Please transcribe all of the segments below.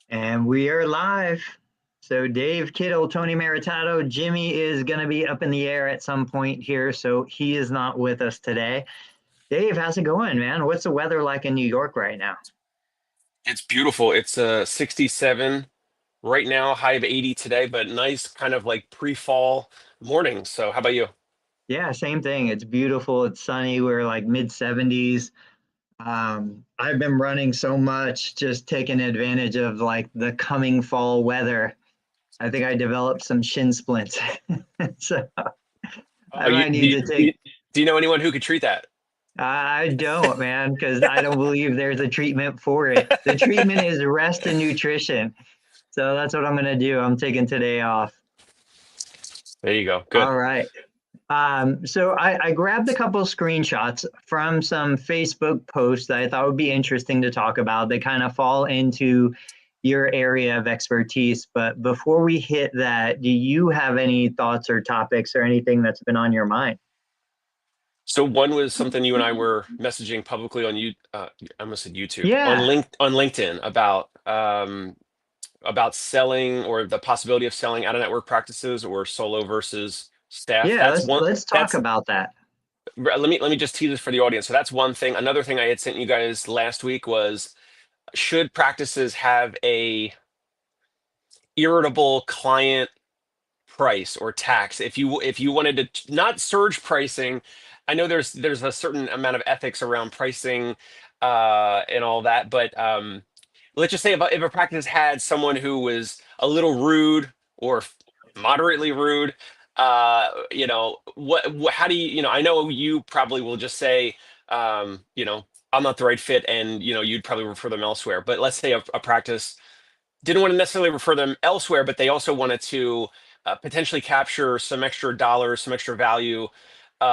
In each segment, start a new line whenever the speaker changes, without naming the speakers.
And we are live. So Dave Kittle, Tony Maritato, Jimmy is going to be up in the air at some point here, so he is not with us today. Dave, how's it going, man? What's the weather like in New York right now?
It's beautiful. It's 67 right now, high of 80 today, but nice kind of like pre-fall morning. So how about you?
Yeah, same thing. It's beautiful. It's sunny. We're like mid 70s. I've been running so much, just taking advantage of like the coming fall weather. I think I developed some shin splints. So
Oh,
I might need to take.
do you know anyone who could treat that?
I don't, man, because I don't believe there's a treatment for it. The treatment is rest and nutrition. So that's what I'm going to do. I'm taking today off.
There you go. Good.
All right. So I grabbed a couple of screenshots from some Facebook posts that I thought would be interesting to talk about. They kind of fall into your area of expertise. But before we hit that, do you have any thoughts or topics or anything that's been on your mind?
So one was something you and I were messaging publicly on I almost said YouTube,
Yeah.
on LinkedIn about selling or the possibility of selling out of network practices or solo versus staff.
Yeah, let's talk
That's
about that.
let me just tease this for the audience. So that's one thing. Another thing I had sent you guys last week was, should practices have a irritable client price or tax? If you wanted to not surge pricing, I know there's a certain amount of ethics around pricing and all that, but let's just say if a practice had someone who was a little rude or moderately rude, how do I know you probably will just say, I'm not the right fit, and you'd probably refer them elsewhere. But let's say a practice didn't want to necessarily refer them elsewhere, but they also wanted to potentially capture some extra dollars, some extra value.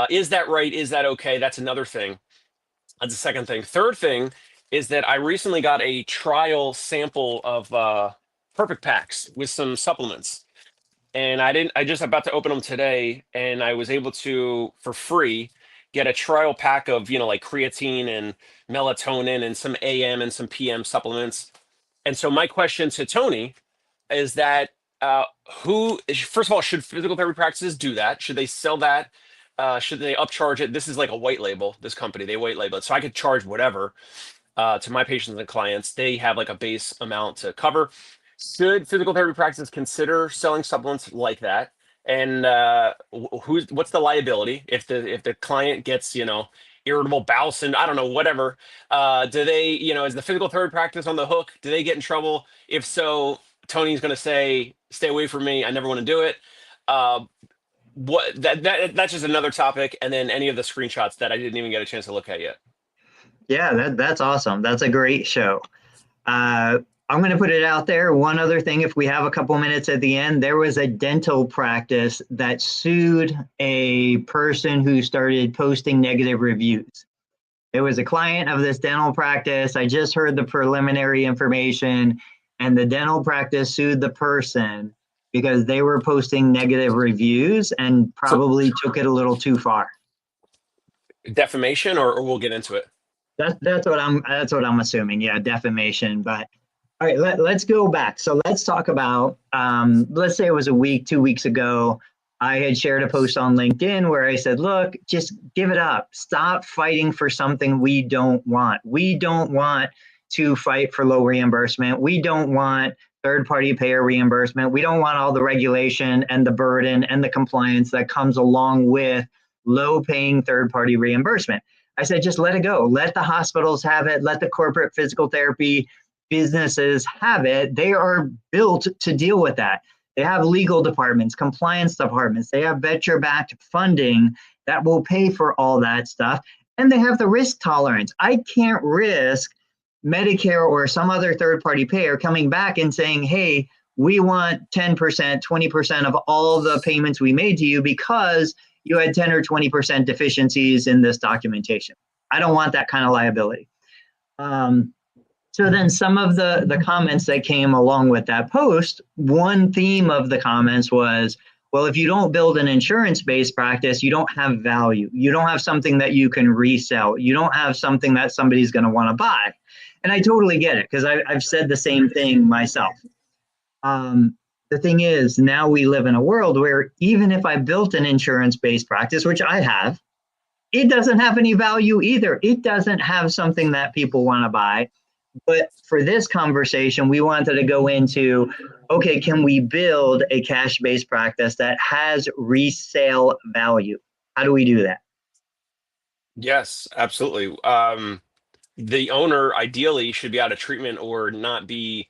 Is that right? Is that okay? That's another thing. That's the second thing. Third thing is that I recently got a trial sample of Perfect Packs with some supplements, and I just about to open them today, and I was able to, for free, get a trial pack of like creatine and melatonin and some AM and some PM supplements. And so my question to Tony is that, who first of all, should physical therapy practices do that? Should they sell that? Should they upcharge it? This is like a white label. This company, they white label it, so I could charge whatever to my patients and clients. They have like a base amount to cover. Should physical therapy practices consider selling supplements like that? And what's the liability if the client gets irritable bowel syndrome? I don't know, whatever. Do they, is the physical therapy practice on the hook? Do they get in trouble? If so, Tony's going to say, "Stay away from me. I never want to do it." Uh, that's just another topic. And then any of the screenshots that I didn't even get a chance to look at yet.
Yeah, that's awesome. That's a great show. I'm going to put it out there. One other thing, if we have a couple minutes at the end, there was a dental practice that sued a person who started posting negative reviews. It was a client of this dental practice. I just heard the preliminary information, and the dental practice sued the person because they were posting negative reviews and
So
probably took it a little too far.
defamation, or we'll get into it.
That's what I'm assuming. Yeah, defamation. But all right, let's go back. So let's talk about, let's say it was a week, 2 weeks ago. I had shared a post on LinkedIn where I said, look, just give it up. Stop fighting for something we don't want. We don't want to fight for low reimbursement. We don't want third-party payer reimbursement. We don't want all the regulation and the burden and the compliance that comes along with low-paying third-party reimbursement. I said, just let it go. Let the hospitals have it. Let the corporate physical therapy businesses have it. They are built to deal with that. They have legal departments, compliance departments. They have venture-backed funding that will pay for all that stuff. And they have the risk tolerance. I can't risk Medicare or some other third-party payer coming back and saying, hey, we want 10%, 20% of all the payments we made to you because you had 10 or 20% deficiencies in this documentation. I don't want that kind of liability. So then some of the comments that came along with that post, one theme of the comments was, well, if you don't build an insurance-based practice, you don't have value. You don't have something that you can resell. You don't have something that somebody's going to want to buy. And I totally get it because I've said the same thing myself. The thing is, now we live in a world where even if I built an insurance-based practice, which I have, it doesn't have any value either. It doesn't have something that people want to buy. But for this conversation, we wanted to go into, okay, can we build a cash-based practice that has resale value? How do we do that?
Yes, absolutely. The owner ideally should be out of treatment or not be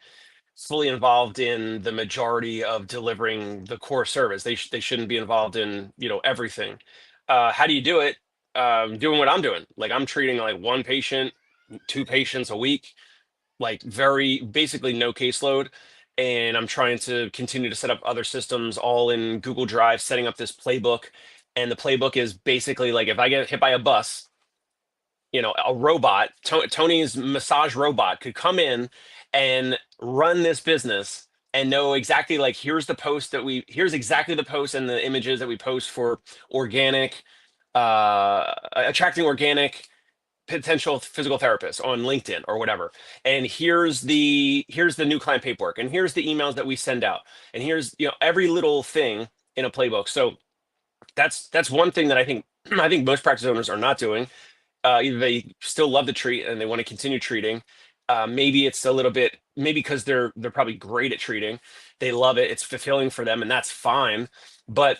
fully involved in the majority of delivering the core service. They shouldn't be involved in, everything. How do you do it? Doing what I'm doing. Like I'm treating like one patient, two patients a week, like very basically no caseload. And I'm trying to continue to set up other systems all in Google Drive, setting up this playbook. And the playbook is basically like if I get hit by a bus, a robot, Tony's massage robot could come in and run this business and know exactly like here's exactly the post and the images that we post for organic, attracting organic potential physical therapists on LinkedIn or whatever. And here's the new client paperwork, and here's the emails that we send out, and here's every little thing in a playbook. So that's one thing that I think most practice owners are not doing. Either they still love to treat and they want to continue treating. Maybe it's a little bit, maybe because they're probably great at treating, they love it, it's fulfilling for them, and that's fine. But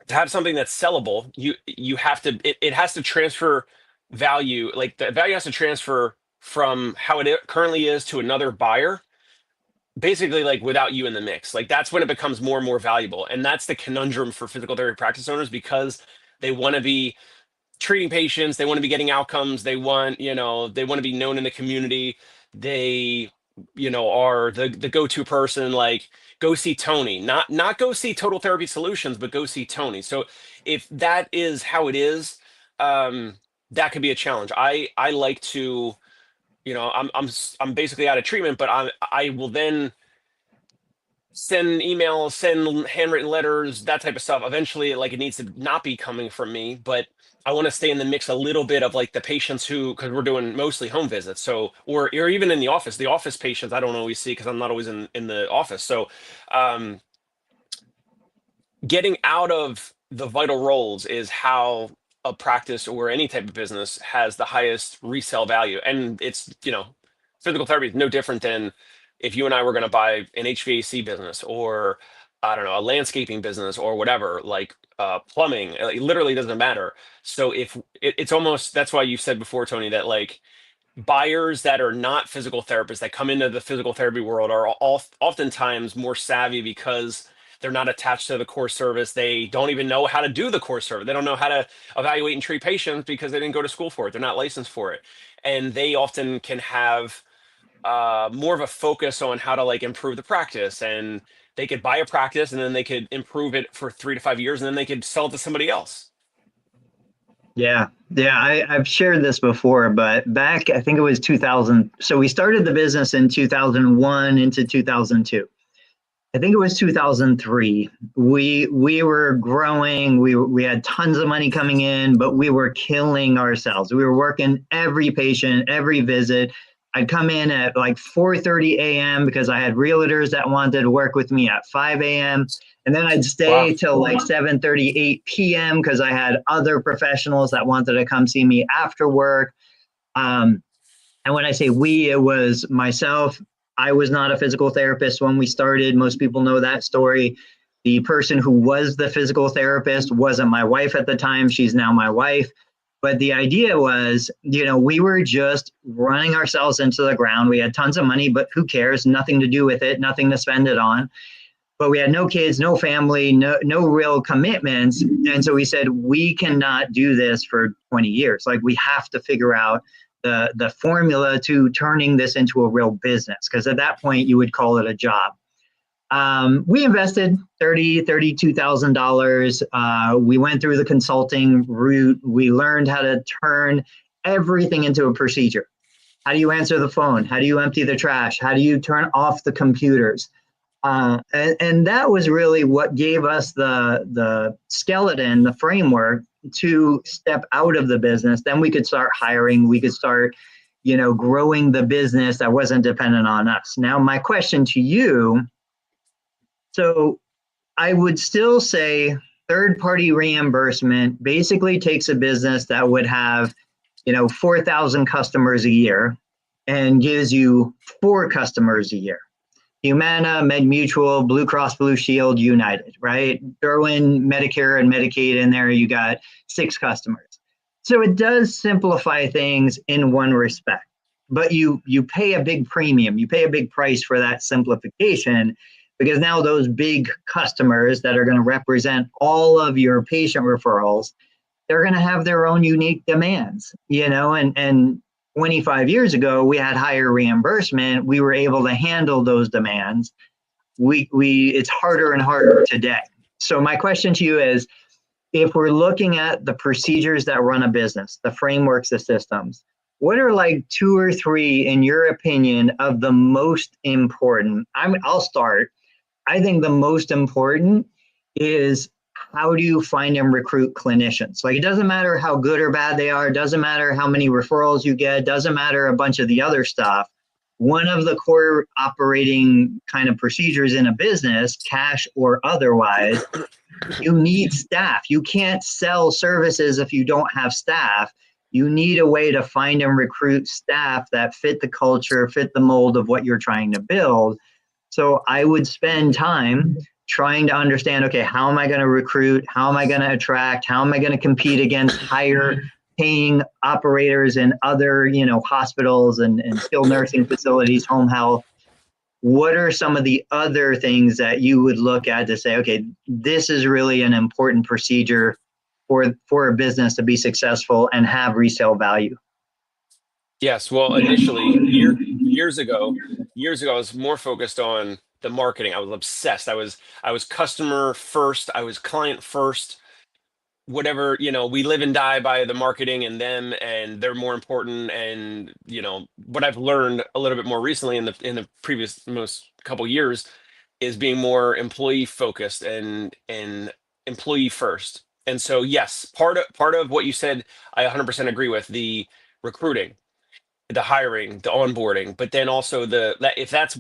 to have something that's sellable, you have to it has to transfer value. Like the value has to transfer from how it currently is to another buyer, basically like without you in the mix. Like that's when it becomes more and more valuable, and that's the conundrum for physical therapy practice owners, because they want to be treating patients, they want to be getting outcomes, they want to be known in the community. They are the go-to person, like go see Tony, not go see Total Therapy Solutions, but go see Tony. So if that is how it is, that could be a challenge. I like to, I'm basically out of treatment, but I will then send emails, send handwritten letters, that type of stuff. Eventually, like it needs to not be coming from me, but I want to stay in the mix a little bit of like the patients because we're doing mostly home visits. So, or even in the office patients, I don't always see because I'm not always in the office. So, um, getting out of the vital roles is how a practice or any type of business has the highest resale value. And it's, physical therapy is no different than if you and I were going to buy an HVAC business, or I don't know, a landscaping business or whatever, like plumbing. It literally doesn't matter. So if it's almost, that's why you said before, Tony, that like buyers that are not physical therapists that come into the physical therapy world are oftentimes more savvy because they're not attached to the core service. They don't even know how to do the core service. They don't know how to evaluate and treat patients because they didn't go to school for it. They're not licensed for it. And they often can have more of a focus on how to like improve the practice, and they could buy a practice and then they could improve it for 3 to 5 years and then they could sell it to somebody else.
Yeah. I've shared this before, but back, I think it was 2000. So we started the business in 2001 into 2002. I think it was 2003. We were growing. We had tons of money coming in, but we were killing ourselves. We were working every patient, every visit. I'd come in at like 4:30 a.m. because I had realtors that wanted to work with me at 5 a.m. And then I'd stay till like 7:30, 8 p.m. because I had other professionals that wanted to come see me after work. And when I say we, it was myself. I was not a physical therapist when we started. Most people know that story. The person who was the physical therapist wasn't my wife at the time. She's now my wife. But the idea was, we were just running ourselves into the ground. We had tons of money, but who cares? Nothing to do with it, nothing to spend it on. But we had no kids, no family, no real commitments. And so we said, we cannot do this for 20 years. Like we have to figure out the formula to turning this into a real business. Because at that point you would call it a job. We invested $32,000. We went through the consulting route. We learned how to turn everything into a procedure. How do you answer the phone? How do you empty the trash? How do you turn off the computers? And that was really what gave us the skeleton, the framework to step out of the business. Then we could start hiring. We could start growing the business that wasn't dependent on us. Now, my question to you, so I would still say third-party reimbursement basically takes a business that would have, 4,000 customers a year and gives you 4 customers a year. Humana, MedMutual, Blue Cross Blue Shield, United, right? Throw in Medicare and Medicaid in there, you got 6 customers. So it does simplify things in one respect, but you pay a big premium, you pay a big price for that simplification, because now those big customers that are going to represent all of your patient referrals, they're going to have their own unique demands, and 25 years ago, we had higher reimbursement. We were able to handle those demands. It's harder and harder today. So my question to you is, if we're looking at the procedures that run a business, the frameworks, the systems, what are like 2 or 3, in your opinion, of the most important? I'll start. I think the most important is, how do you find and recruit clinicians? Like, it doesn't matter how good or bad they are. It doesn't matter how many referrals you get. It doesn't matter a bunch of the other stuff. One of the core operating kind of procedures in a business, cash or otherwise, you need staff. You can't sell services if you don't have staff. You need a way to find and recruit staff that fit the culture, fit the mold of what you're trying to build. So I would spend time trying to understand, okay, how am I going to recruit? How am I going to attract? How am I going to compete against higher paying operators in other, hospitals and skilled nursing facilities, home health? What are some of the other things that you would look at to say, okay, this is really an important procedure for a business to be successful and have resale value?
Yes. Well, initially, years ago, I was more focused on the marketing. I was obsessed. I was customer first. I was client first. Whatever, we live and die by the marketing and them, and they're more important. And what I've learned a little bit more recently in the previous most couple years is being more employee focused and employee first. And so, yes, part of what you said, I 100% agree with: the recruiting, the hiring, the onboarding, but then also if that's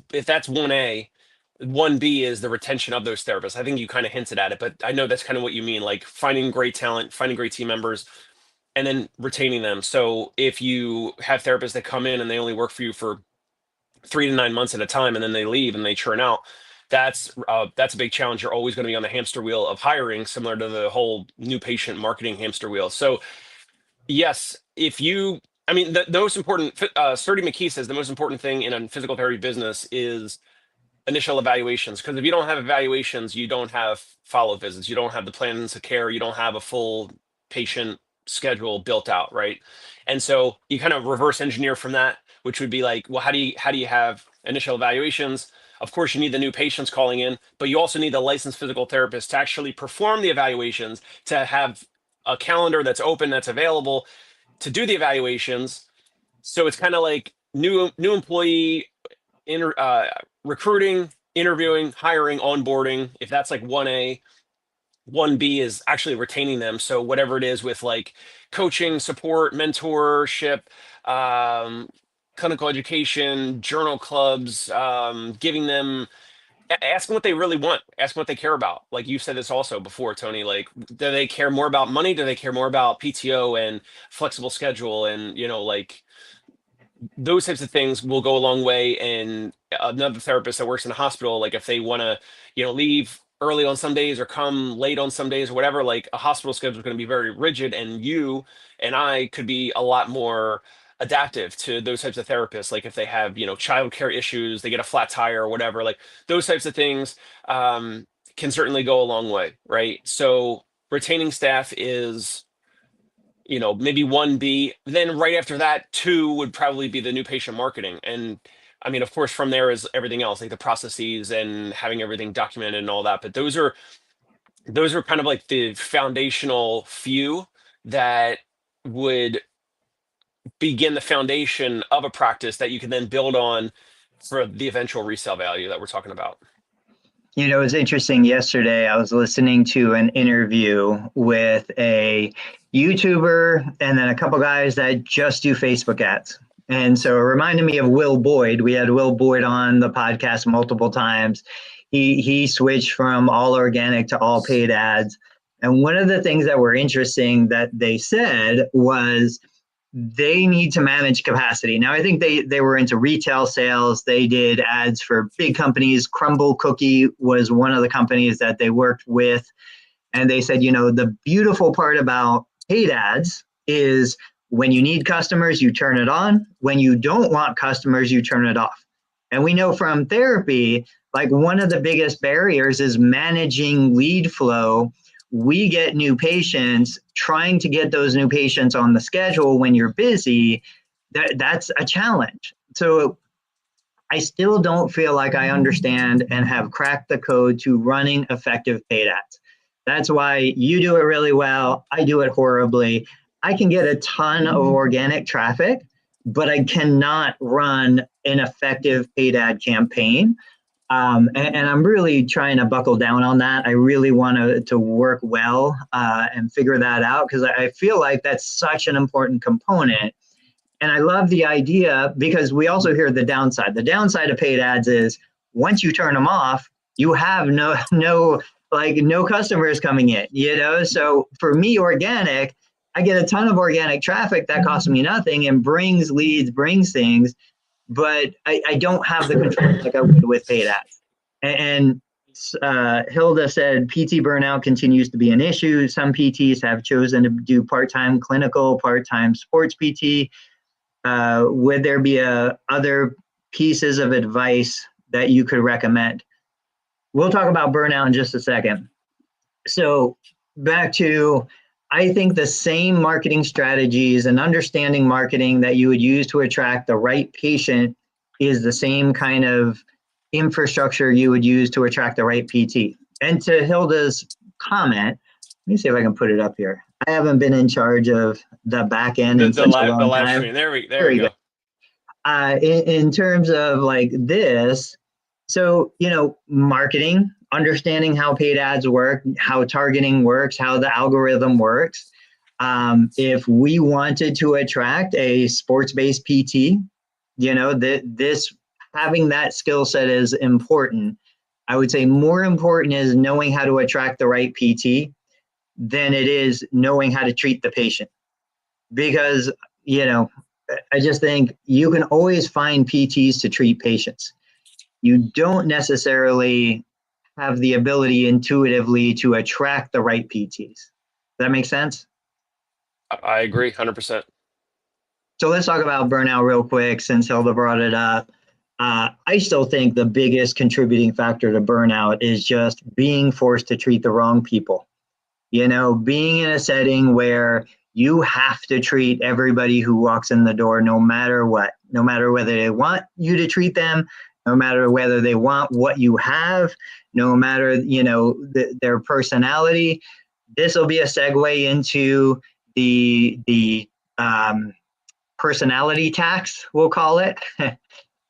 1A, 1B is the retention of those therapists. I think you kind of hinted at it, but I know that's kind of what you mean, like finding great talent, finding great team members, and then retaining them. So if you have therapists that come in and they only work for you for 3 to 9 months at a time, and then they leave and they churn out, that's a big challenge. You're always going to be on the hamster wheel of hiring, similar to the whole new patient marketing hamster wheel. So yes, the most important, Sturdy McKee says the most important thing in a physical therapy business is initial evaluations. Because if you don't have evaluations, you don't have follow visits, you don't have the plans of care, you don't have a full patient schedule built out, right? And so you kind of reverse engineer from that, which would be like, well, how do you have initial evaluations? Of course, you need the new patients calling in, but you also need the licensed physical therapist to actually perform the evaluations, to have a calendar that's open, that's available to do the evaluations. So it's kind of like new employee recruiting, interviewing, hiring, onboarding. If that's like 1A, 1B is actually retaining them. So whatever it is with like coaching, support, mentorship, clinical education, journal clubs, giving them, ask them what they really want, ask them what they care about. Like you said this also before, Tony, like, do they care more about money? Do they care more about PTO and flexible schedule? And, like those types of things will go a long way. And another therapist that works in a hospital, like if they want to, leave early on some days or come late on some days or whatever, like a hospital schedule is going to be very rigid, and you and I could be a lot more adaptive to those types of therapists. Like if they have, childcare issues, they get a flat tire or whatever, like those types of things can certainly go a long way, right? So retaining staff is, maybe 1B. Then right after that, 2 would probably be the new patient marketing. And I mean, of course, from there is everything else, like the processes and having everything documented and all that. But those are kind of like the foundational few that would begin the foundation of a practice that you can then build on for the eventual resale value that we're talking about.
It was interesting. Yesterday, I was listening to an interview with a YouTuber and then a couple guys that just do Facebook ads. And so it reminded me of Will Boyd. We had Will Boyd on the podcast multiple times. He switched from all organic to all paid ads. And one of the things that were interesting that they said was they need to manage capacity. Now, I think they were into retail sales. They did ads for big companies. Crumble Cookie was one of the companies that they worked with. And they said, the beautiful part about paid ads is when you need customers, you turn it on. When you don't want customers, you turn it off. And we know from therapy, like one of the biggest barriers is managing lead flow. We get new patients, trying to get those new patients on the schedule when you're busy, that's a challenge. So I still don't feel like I understand and have cracked the code to running effective paid ads. That's why you do it really well. I do it horribly. I can get a ton of organic traffic, but I cannot run an effective paid ad campaign. And I'm really trying to buckle down on that. I really want to work well and figure that out because I feel like that's such an important component. And I love the idea because we also hear the downside. The downside of paid ads is once you turn them off, you have no customers coming in, So for me, organic, I get a ton of organic traffic that costs me nothing and brings leads, brings things, but I don't have the control like I would with paid ads. And Hilda said PT burnout continues to be an issue. Some PTs have chosen to do part-time clinical, part-time sports PT. Would there be other pieces of advice that you could recommend? We'll talk about burnout in just a second. So back to, I think the same marketing strategies and understanding marketing that you would use to attract the right patient is the same kind of infrastructure you would use to attract the right PT. And to Hilda's comment, let me see if I can put it up here. I haven't been in charge of the back end in such a long
live
time.
stream. There we go.
In terms of like this, so, marketing, understanding how paid ads work, how targeting works, how the algorithm works. If we wanted to attract a sports-based PT, this having that skill set is important. I would say more important is knowing how to attract the right PT than it is knowing how to treat the patient. Because, I just think you can always find PTs to treat patients. You don't necessarily have the ability intuitively to attract the right PTs. Does that make sense?
I agree 100%.
So let's talk about burnout real quick since Hilda brought it up. I still think the biggest contributing factor to burnout is just being forced to treat the wrong people. Being in a setting where you have to treat everybody who walks in the door no matter what, no matter whether they want you to treat them, no matter whether they want what you have, no matter, their personality. This will be a segue into the personality tax, we'll call it,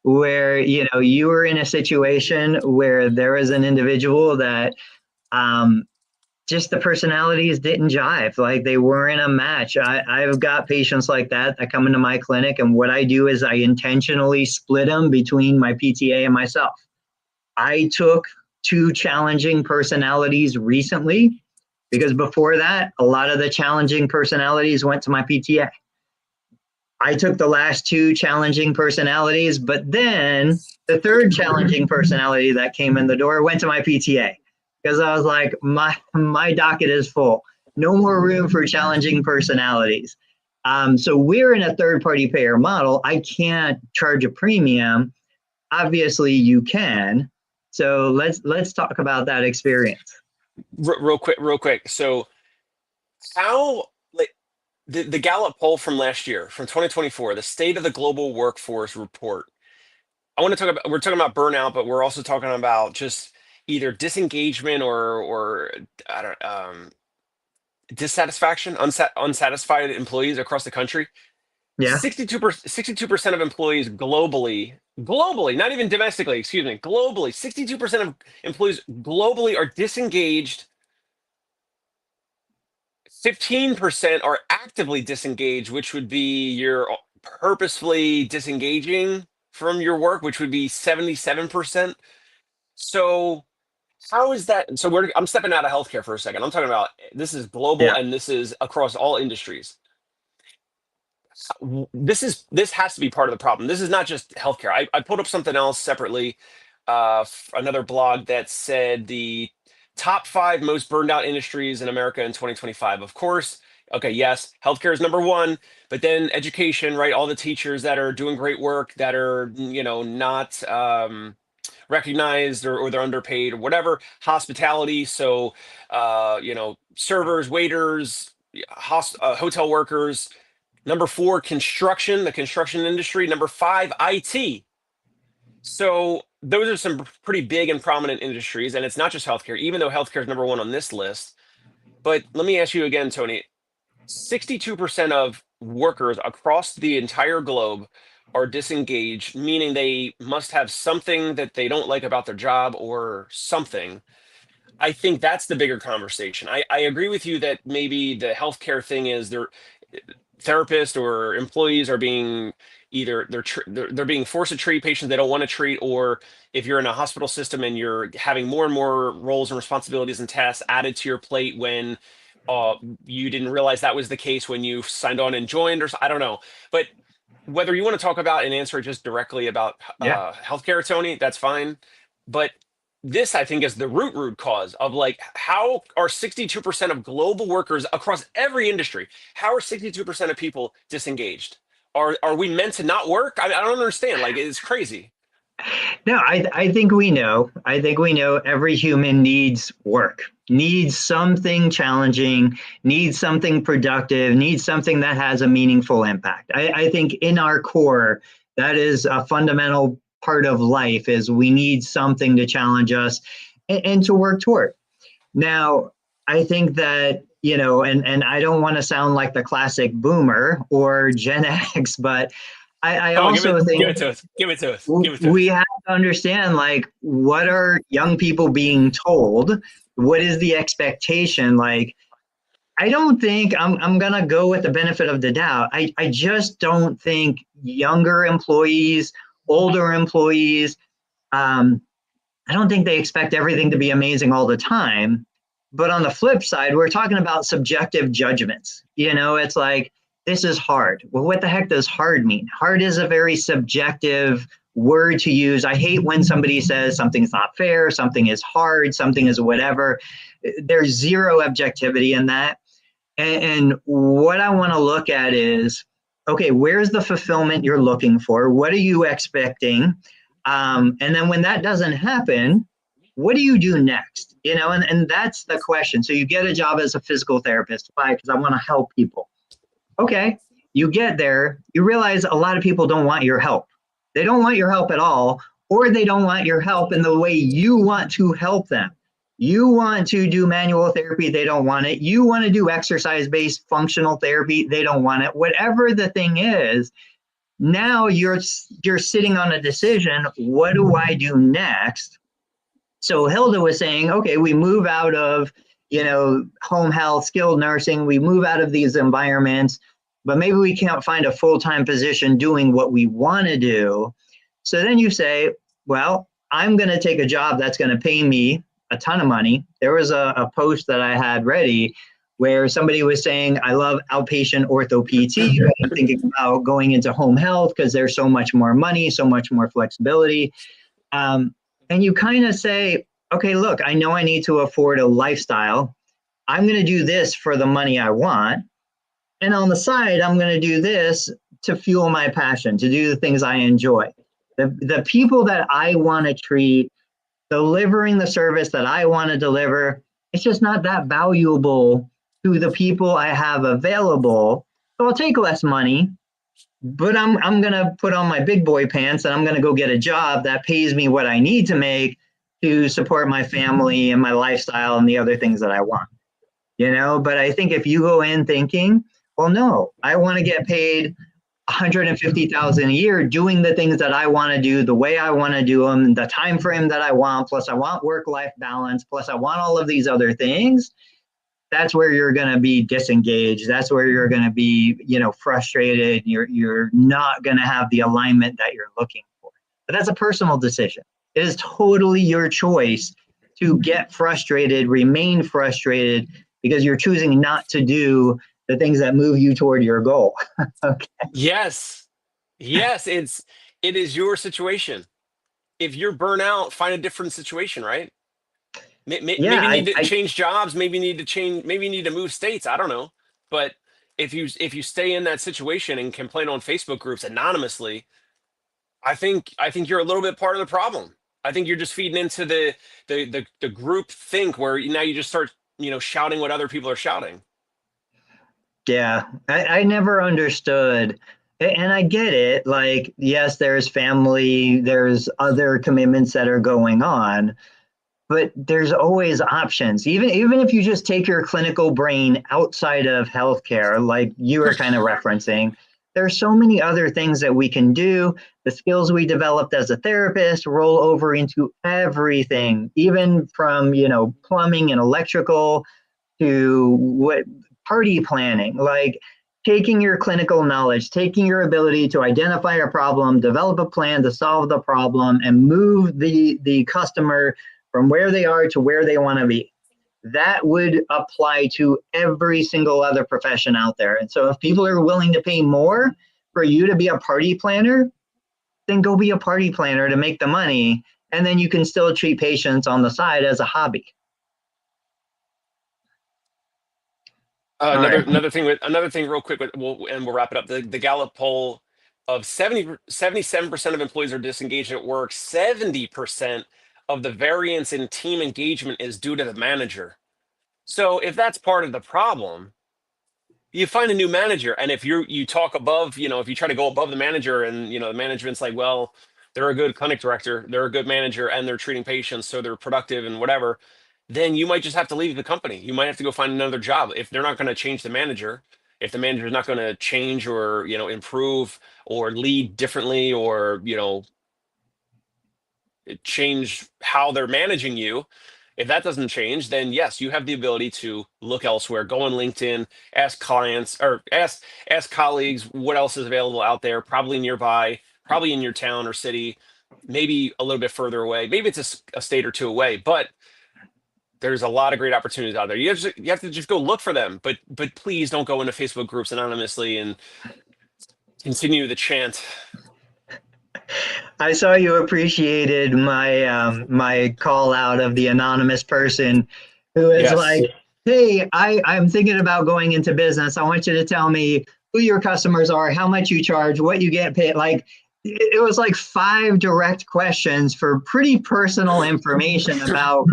where, you were in a situation where there was an individual that just the personalities didn't jive, like they weren't a match. I've got patients like that come into my clinic, and what I do is I intentionally split them between my PTA and myself. I took 2 challenging personalities recently because before that, a lot of the challenging personalities went to my PTA. I took the last 2 challenging personalities, but then the 3rd challenging personality that came in the door went to my PTA. Because I was like, my docket is full. No more room for challenging personalities. So we're in a third-party payer model. I can't charge a premium. Obviously, you can. So let's talk about that experience.
Real quick. So how, like, the Gallup poll from last year, from 2024, the State of the Global Workforce Report. We're talking about burnout, but we're also talking about just either disengagement or I don't dissatisfaction, unsatisfied employees across the country.
Yeah.
62% of employees globally, not even domestically, excuse me, globally, 62% of employees globally are disengaged. 15% are actively disengaged, which would be your purposefully disengaging from your work, which would be 77%. So how is that? So I'm stepping out of healthcare for a second. I'm talking about this is global
Yeah.
and this is across all industries. This has to be part of the problem. This is not just healthcare. I pulled up something else separately, another blog that said the top 5 most burned out industries in America in 2025. Of course, okay, yes, healthcare is number one, but then education, right? All the teachers that are doing great work that are, not recognized, or they're underpaid or whatever. Hospitality, so servers, waiters, hotel workers. Number 4, construction, the construction industry. Number 5, IT. So those are some pretty big and prominent industries, and it's not just healthcare, even though healthcare is number 1 on this list. But let me ask you again, Tony, 62% of workers across the entire globe are disengaged, meaning they must have something that they don't like about their job or something. I think that's the bigger conversation. I agree with you that maybe the healthcare thing is therapists or employees are being either they're being forced to treat patients they don't want to treat, or if you're in a hospital system and you're having more and more roles and responsibilities and tasks added to your plate when you didn't realize that was the case when you signed on and joined, or I don't know. But whether you want to talk about and answer just directly about
Yeah.
healthcare, Tony, that's fine. But this, I think, is the root cause of, like, how are 62% of global workers across every industry, how are 62% of people disengaged? Are we meant to not work? I don't understand. Like, it's crazy.
No, I think we know. I think we know every human needs work, needs something challenging, needs something productive, needs something that has a meaningful impact. I think in our core, that is a fundamental part of life, is we need something to challenge us and to work toward. Now, I think that, and I don't want to sound like the classic boomer or Gen X, but I
Come on,
also think
give it to us. Give it to us. Give it to
we
us.
have to understand, like, what are young people being told? What is the expectation? Like, I don't think I'm gonna go with the benefit of the doubt. I just don't think younger employees, older employees, I don't think they expect everything to be amazing all the time. But on the flip side, we're talking about subjective judgments. It's like, this is hard. Well, what the heck does hard mean? Hard is a very subjective word to use. I hate when somebody says something's not fair, something is hard, something is whatever. There's zero objectivity in that. And what I want to look at is, okay, where's the fulfillment you're looking for? What are you expecting? And then when that doesn't happen, what do you do next? And that's the question. So you get a job as a physical therapist. Why? Because I want to help people. Okay, you get there, you realize a lot of people don't want your help. They don't want your help at all, or they don't want your help in the way you want to help them. You want to do manual therapy, they don't want it. You want to do exercise-based functional therapy, they don't want it. Whatever the thing is, now you're sitting on a decision. What do I do next? So Hilda was saying, okay, we move out of, home health, skilled nursing, we move out of these environments, but maybe we can't find a full-time position doing what we want to do. So then you say, well, I'm going to take a job that's going to pay me a ton of money. There was a post that I had ready where somebody was saying, I love outpatient ortho PT, but I'm thinking about going into home health because there's so much more money, so much more flexibility. And you kind of say, okay, look, I know I need to afford a lifestyle. I'm going to do this for the money I want. And on the side, I'm going to do this to fuel my passion, to do the things I enjoy. The people that I want to treat, delivering the service that I want to deliver, it's just not that valuable to the people I have available. So I'll take less money, but I'm going to put on my big boy pants and I'm going to go get a job that pays me what I need to make to support my family and my lifestyle and the other things that I want. But I think if you go in thinking, well, no, I want to get paid $150,000 a year doing the things that I want to do, the way I want to do them, the time frame that I want, plus I want work-life balance, plus I want all of these other things, that's where you're going to be disengaged. That's where you're going to be, frustrated. You're not going to have the alignment that you're looking for. But that's a personal decision. It is totally your choice to get frustrated, remain frustrated, because you're choosing not to do the things that move you toward your goal. Okay.
Yes. Yes, it is your situation. If you're burnout, find a different situation, right?
Yeah,
Maybe need to change jobs, maybe need to change, maybe need to move states. I don't know. But if you stay in that situation and complain on Facebook groups anonymously, I think you're a little bit part of the problem. I think you're just feeding into the group think where now you just start, shouting what other people are shouting.
yeah, I never understood. And I get it. Like, yes, there's family, there's other commitments that are going on, but there's always options. Even if you just take your clinical brain outside of healthcare, like you were kind of referencing, there's so many other things that we can do. The skills we developed as a therapist roll over into everything, even from, plumbing and electrical to what party planning, like taking your clinical knowledge, taking your ability to identify a problem, develop a plan to solve the problem, and move the customer from where they are to where they want to be. That would apply to every single other profession out there. And so if people are willing to pay more for you to be a party planner, then go be a party planner to make the money. And then you can still treat patients on the side as a hobby.
Another thing real quick, we'll wrap it up. The Gallup poll of 77% of employees are disengaged at work. 70% of the variance in team engagement is due to the manager. So if that's part of the problem, you find a new manager. And if you talk above, if you try to go above the manager and, the management's like, well, they're a good clinic director, they're a good manager, and they're treating patients, so they're productive and whatever, then you might just have to leave the company. You might have to go find another job if they're not going to change the manager. If the manager is not going to change or, improve or lead differently or, change how they're managing you. If that doesn't change, then yes, you have the ability to look elsewhere, go on LinkedIn, ask clients or ask colleagues what else is available out there, probably nearby, probably in your town or city, maybe a little bit further away. Maybe it's a state or two away, but there's a lot of great opportunities out there. You have to just go look for them, but please don't go into Facebook groups anonymously and continue the chant.
I saw you appreciated my call out of the anonymous person who is like, hey, I'm thinking about going into business. I want you to tell me who your customers are, how much you charge, what you get paid. Like, it was like 5 direct questions for pretty personal information about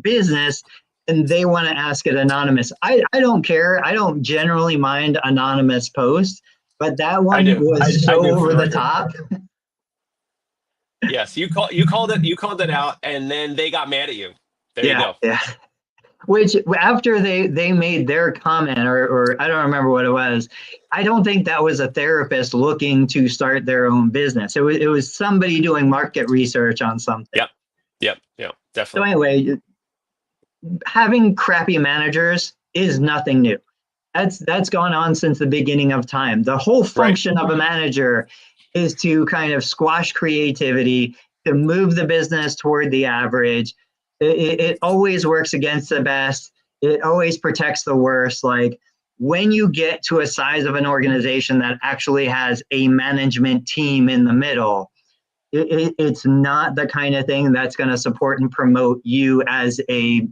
business, and they want to ask it anonymous. I don't care. I don't generally mind anonymous posts, but that one was so over the top.
Yes, you called it out, and then they got mad at you. There you go.
Yeah. Which after they made their comment, or I don't remember what it was, I don't think that was a therapist looking to start their own business. It was somebody doing market research on something.
Yep, definitely.
So anyway, having crappy managers is nothing new. That's gone on since the beginning of time. The whole function of a manager is to kind of squash creativity, to move the business toward the average. It always works against the best. It always protects the worst. Like, when you get to a size of an organization that actually has a management team in the middle, it's not the kind of thing that's going to support and promote you as a,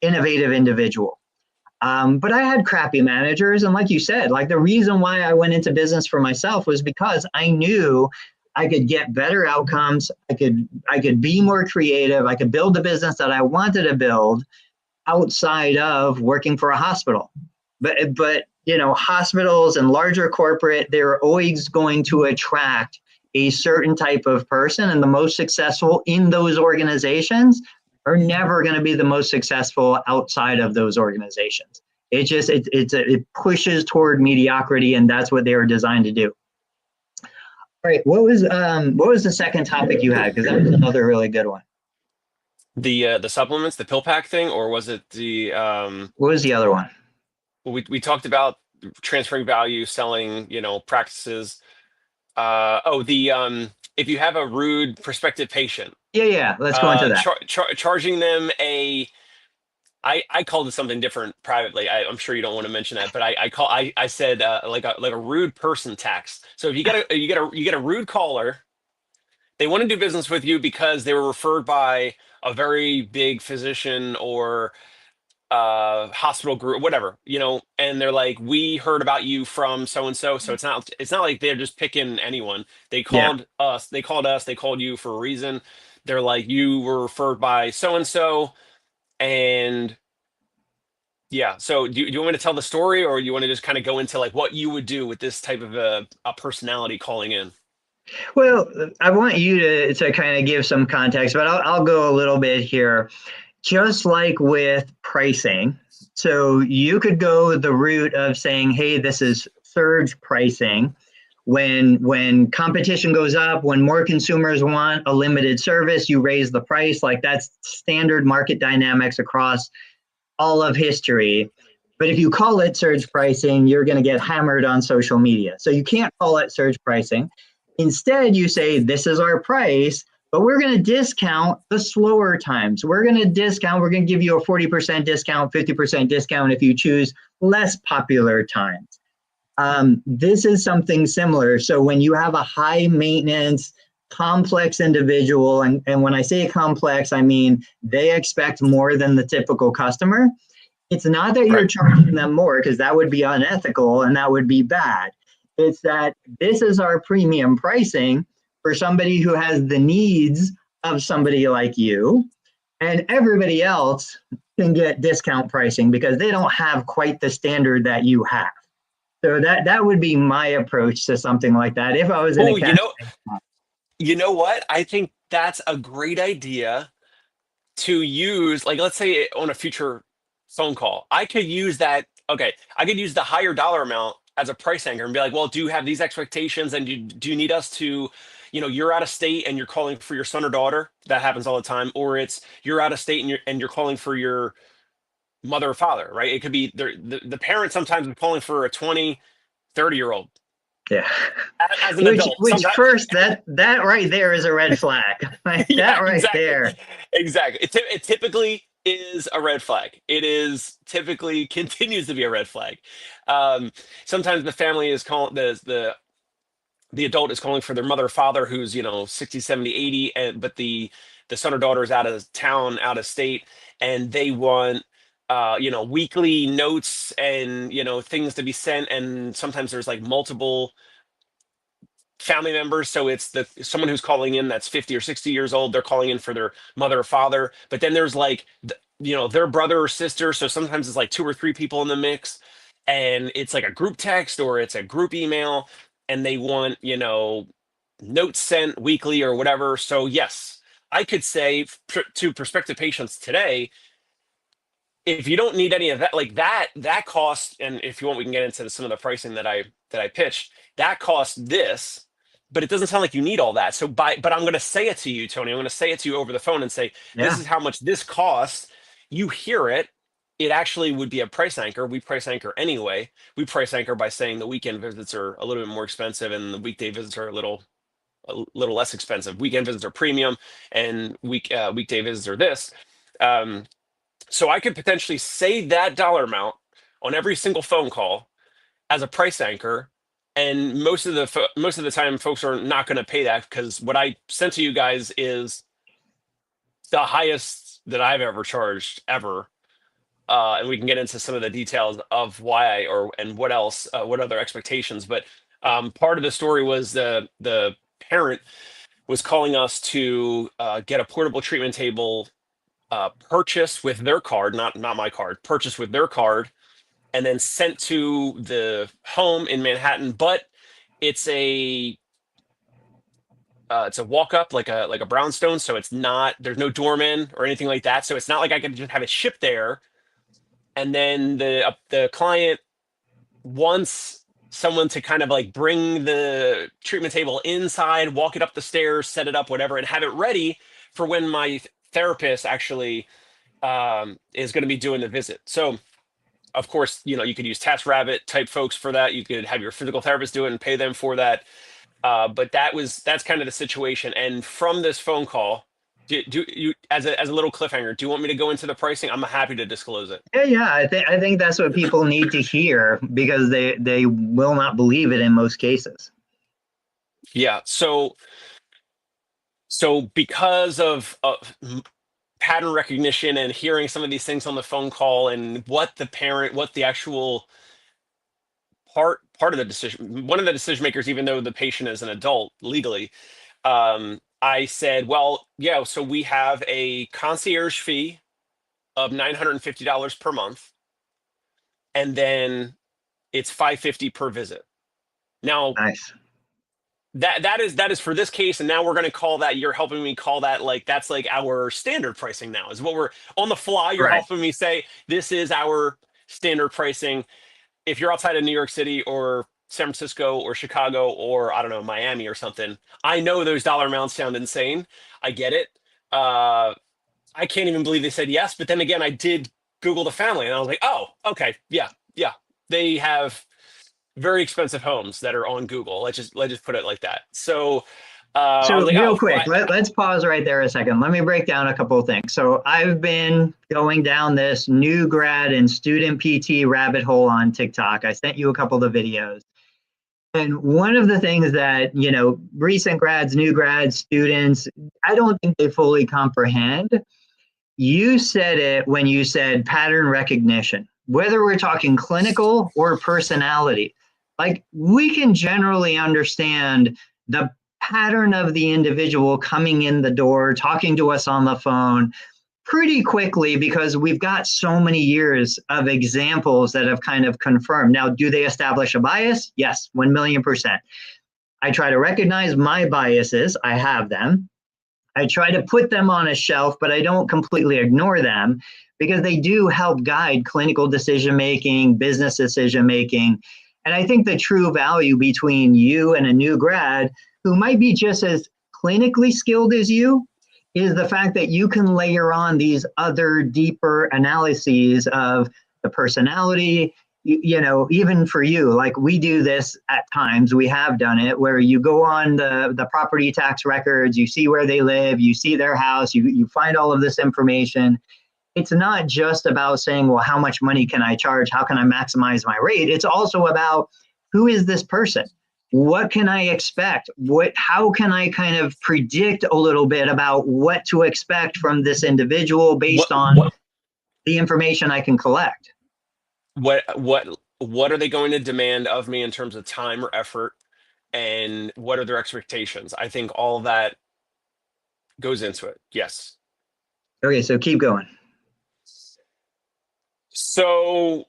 innovative individual. But I had crappy managers. And like you said, like, the reason why I went into business for myself was because I knew I could get better outcomes. I could be more creative. I could build the business that I wanted to build outside of working for a hospital. But hospitals and larger corporate, they're always going to attract a certain type of person, and the most successful in those organizations are never going to be the most successful outside of those organizations. It pushes toward mediocrity, and that's what they were designed to do. All right, what was the second topic you had? Because that was another really good one.
The supplements, the pill pack thing, or was it the
What was the other one?
we talked about transferring value, selling, practices. Oh, the if you have a rude prospective patient,
Yeah, yeah. Let's go into that.
charging them a I called it something different privately. I'm sure you don't want to mention that, but I said like a rude person tax. So if you get a rude caller, they want to do business with you because they were referred by a very big physician or hospital group, whatever, and they're like, we heard about you from so and so. So it's not like they're just picking anyone.
Yeah.
They called you for a reason. They're like, you were referred by so and so, and yeah. So do you want me to tell the story, or you want to just kind of go into like what you would do with this type of a personality calling in?
Well, I want you to kind of give some context, but I'll go a little bit here. Just like with pricing, so you could go the route of saying, hey, this is surge pricing. When competition goes up, when more consumers want a limited service, you raise the price. Like that's standard market dynamics across all of history. But if you call it surge pricing, you're going to get hammered on social media. So you can't call it surge pricing. Instead, you say, this is our price, but we're going to discount the slower times. We're going to give you a 40% discount, 50% discount if you choose less popular times. This is something similar. So when you have a high maintenance, complex individual, and when I say complex, I mean they expect more than the typical customer. It's not that you're
Right.
charging them more, because that would be unethical and that would be bad. It's that this is our premium pricing for somebody who has the needs of somebody like you, and everybody else can get discount pricing because they don't have quite the standard that you have. So that would be my approach to something like that if I was in a
Oh,
cafe.
you know what? I think that's a great idea to use. Like, let's say on a future phone call, I could use that. Okay, I could use the higher dollar amount as a price anchor and be like, well, do you have these expectations, and do you need us to, you're out of state and you're calling for your son or daughter. That happens all the time. Or it's you're out of state and you're calling for your mother or father, right? It could be the parent sometimes is calling for a 20, 30-year old
Yeah.
as an
Which
adult.
which
Sometimes.
first that right there is a red flag. Like
Yeah,
that right
exactly.
there.
Exactly. It typically is a red flag. It is typically continues to be a red flag. Um, Sometimes the family is calling the adult is calling for their mother or father who's 60, 70, 80, and but the son or daughter is out of town, out of state, and they want weekly notes and things to be sent, and sometimes there's like multiple family members. So it's someone who's calling in that's 50 or 60 years old. They're calling in for their mother or father. But then there's like their brother or sister. So sometimes it's like two or three people in the mix. And it's like a group text or it's a group email, and they want, notes sent weekly or whatever. So yes, I could say to prospective patients today, if you don't need any of that, like that cost, and if you want, we can get into some of the pricing that I pitched. That costs this, but it doesn't sound like you need all that. But I'm going to say it to you, Tony. I'm going to say it to you over the phone and say, this
Yeah.
is how much this costs. You hear it. It actually would be a price anchor. We price anchor anyway. We price anchor by saying the weekend visits are a little bit more expensive and the weekday visits are a little less expensive. Weekend visits are premium, and weekday visits are this. Um, so I could potentially say that dollar amount on every single phone call as a price anchor, and most of the time, folks are not going to pay that because what I sent to you guys is the highest that I've ever charged ever. And we can get into some of the details of why and what else, what other expectations. But part of the story was the parent was calling us to get a portable treatment table purchased with their card, not my card, purchased with their card, and then sent to the home in Manhattan. But it's a walk up, like a brownstone, so it's not, there's no doorman or anything like that. So it's not like I could just have it shipped there. And then the client wants someone to kind of like bring the treatment table inside, walk it up the stairs, set it up, whatever, and have it ready for when my therapist actually is going to be doing the visit. So of course, you could use TaskRabbit type folks for that. You could have your physical therapist do it and pay them for that. But that's kind of the situation. And from this phone call, do you, as a little cliffhanger, do you want me to go into the pricing? I'm happy to disclose it.
Yeah. I think that's what people need to hear because they will not believe it in most cases.
Yeah. So because of pattern recognition and hearing some of these things on the phone call and what the actual part of the decision, one of the decision makers, even though the patient is an adult legally, I said, well, yeah, so we have a concierge fee of $950 per month, and then it's $550 per visit. Now,
Nice.
that is for this case, and now we're going to call that. You're helping me call that like that's like our standard pricing now. Is what we're on the fly. You're
Right.
helping me say this is our standard pricing. If you're outside of New York City or San Francisco or Chicago or I don't know Miami or something, I know those dollar amounts sound insane. I get it. I can't even believe they said yes. But then again, I did Google the family, and I was like, oh, okay, yeah, yeah. They have very expensive homes that are on Google. Let's just put it like that. So I was
So
like,
real
oh,
quick, let's pause right there a second. Let me break down a couple of things. So I've been going down this new grad and student PT rabbit hole on TikTok. I sent you a couple of videos. And one of the things that, recent grads, new grads, students, I don't think they fully comprehend. You said it when you said pattern recognition, whether we're talking clinical or personality. Like we can generally understand the pattern of the individual coming in the door, talking to us on the phone pretty quickly because we've got so many years of examples that have kind of confirmed. Now, do they establish a bias? Yes, 1,000,000%. I try to recognize my biases. I have them. I try to put them on a shelf, but I don't completely ignore them because they do help guide clinical decision making, business decision making. And I think the true value between you and a new grad who might be just as clinically skilled as you is the fact that you can layer on these other deeper analyses of the personality. Even for you, like we do this at times, we have done it where you go on the property tax records, you see where they live, you see their house, you find all of this information. It's not just about saying, well, how much money can I charge? How can I maximize my rate? It's also about who is this person? What can I expect? How can I kind of predict a little bit about what to expect from this individual based on the information I can collect?
What are they going to demand of me in terms of time or effort, and what are their expectations? I think all that goes into it. Yes.
Okay, so keep going.
So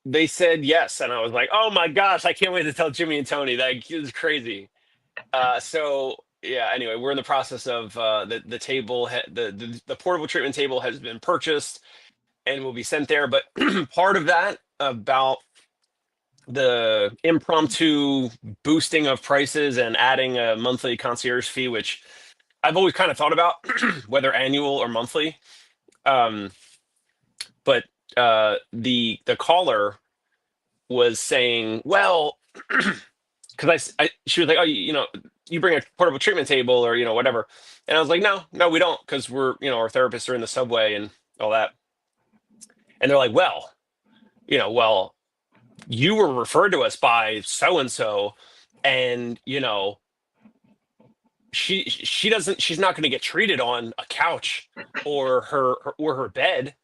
they said yes, and I was like, oh my gosh, I can't wait to tell Jimmy and Tony. That is crazy. So yeah, anyway, we're in the process of the table the portable treatment table has been purchased and will be sent there. But part of that about the impromptu boosting of prices and adding a monthly concierge fee, which I've always kind of thought about whether annual or monthly. Um, but the caller was saying, well, because she was like, oh, you bring a portable treatment table or whatever, and I was like, no, we don't, because we're our therapists are in the subway and all that, and they're like, well, you were referred to us by so and so, and she's not going to get treated on a couch or her bed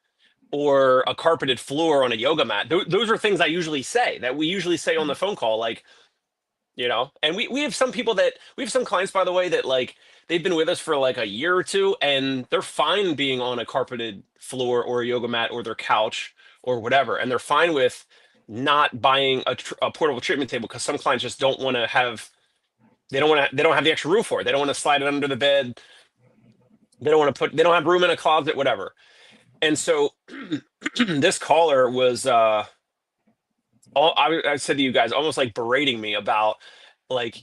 or a carpeted floor on a yoga mat. Those are things I usually say that we usually say on the phone call, like, and we have some clients, by the way, that like they've been with us for like a year or two and they're fine being on a carpeted floor or a yoga mat or their couch or whatever. And they're fine with not buying a portable treatment table because some clients just don't want to have, they don't have the extra room for it. They don't want to slide it under the bed. They don't have room in a closet, whatever. And so this caller was, I said to you guys, almost like berating me about like,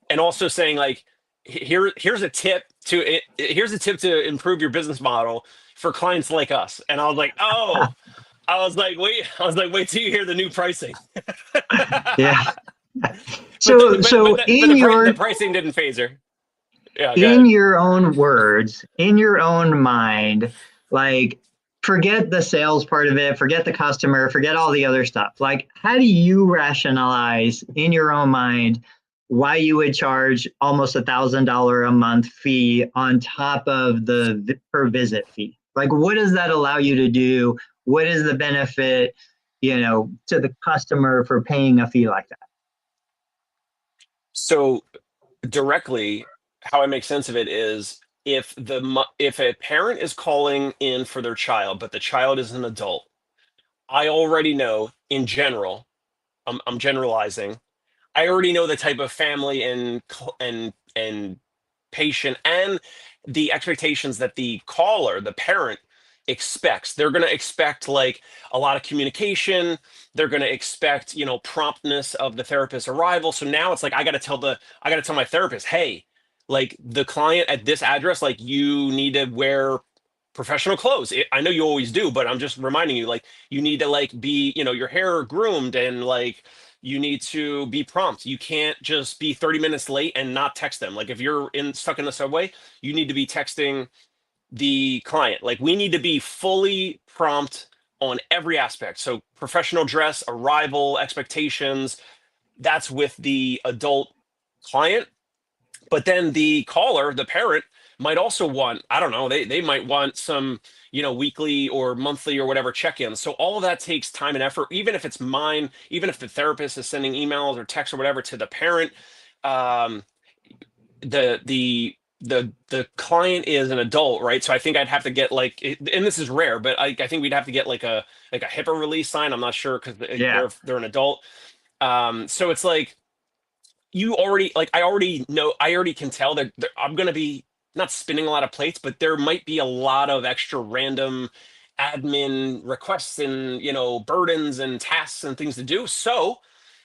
and also saying like, here's a tip to improve your business model for clients like us. And I was like, oh, I was like, wait till you hear the new pricing.
Yeah.
But
So,
the pricing didn't phase her. Yeah, go
in
ahead.
your own words, in your own mind, like, forget the sales part of it, forget the customer, forget all the other stuff. Like, how do you rationalize in your own mind why you would charge almost $1,000 a month fee on top of the per visit fee? Like, what does that allow you to do? What is the benefit, to the customer for paying a fee like that?
So directly, how I make sense of it is if a parent is calling in for their child, but the child is an adult, I already know in general, I'm generalizing. I already know the type of family and patient and the expectations that the caller, the parent, expects. They're going to expect like a lot of communication. They're going to expect, promptness of the therapist's arrival. So now it's like I got to tell my therapist, hey, like the client at this address, like you need to wear professional clothes. I know you always do, but I'm just reminding you, like you need to like be, your hair groomed and like you need to be prompt. You can't just be 30 minutes late and not text them. Like if you're stuck in the subway, you need to be texting the client. Like we need to be fully prompt on every aspect. So professional dress, arrival, expectations, that's with the adult client. But then the caller, the parent, might also want, I don't know, they might want some, weekly or monthly or whatever check-ins. So all of that takes time and effort, even if it's mine, even if the therapist is sending emails or texts or whatever to the parent. Um, the client is an adult, right? So I think I'd have to get like, and this is rare, but I think we'd have to get like a HIPAA release sign. I'm not sure because
Yeah.
they're an adult. So it's like you already like I already know I already can tell that I'm gonna be not spinning a lot of plates, but there might be a lot of extra random admin requests and burdens and tasks and things to do. So